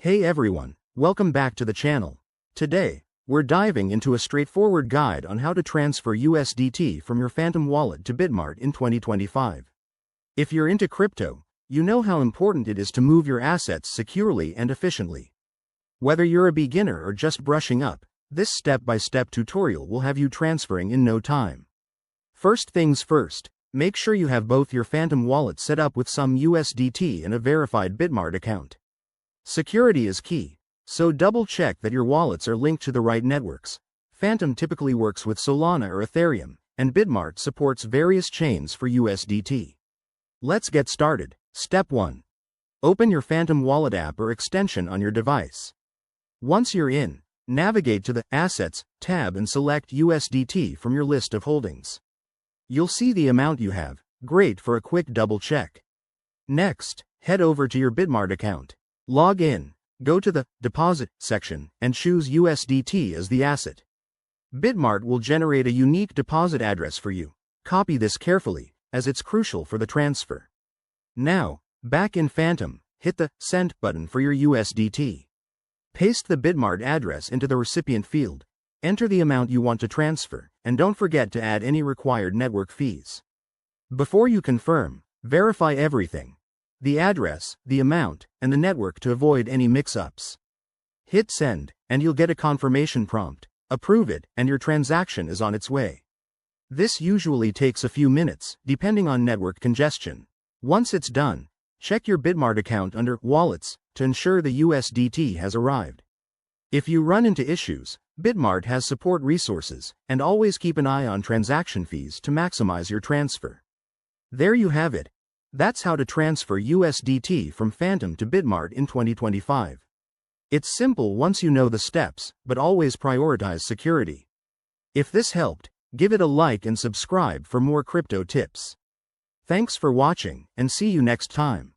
Hey everyone, welcome back to the channel. Today, we're diving into a straightforward guide on how to transfer USDT from your Phantom wallet to Bitmart in 2025. If you're into crypto, you know how important it is to move your assets securely and efficiently. Whether you're a beginner or just brushing up, this step-by-step tutorial will have you transferring in no time. First things first, make sure you have both your Phantom wallet set up with some USDT and a verified Bitmart account. Security is key, so double-check that your wallets are linked to the right networks. Phantom typically works with Solana or Ethereum, and Bitmart supports various chains for USDT. Let's get started. Step 1. Open your Phantom wallet app or extension on your device. Once you're in, navigate to the Assets tab and select USDT from your list of holdings. You'll see the amount you have, great for a quick double-check. Next, head over to your Bitmart account. Log in, go to the Deposit section, and choose USDT as the asset. Bitmart will generate a unique deposit address for you. Copy this carefully, as it's crucial for the transfer. Now, back in Phantom, hit the Send button for your USDT. Paste the Bitmart address into the recipient field, enter the amount you want to transfer, and don't forget to add any required network fees. Before you confirm, verify everything: the address, the amount, and the network to avoid any mix-ups. Hit Send, and you'll get a confirmation prompt. Approve it, and your transaction is on its way. This usually takes a few minutes, depending on network congestion. Once it's done, check your Bitmart account under Wallets to ensure the USDT has arrived. If you run into issues, Bitmart has support resources, and always keep an eye on transaction fees to maximize your transfer. There you have it. That's how to transfer USDT from Phantom to Bitmart in 2025. It's simple once you know the steps, but always prioritize security. If this helped, give it a like and subscribe for more crypto tips. Thanks for watching, and see you next time.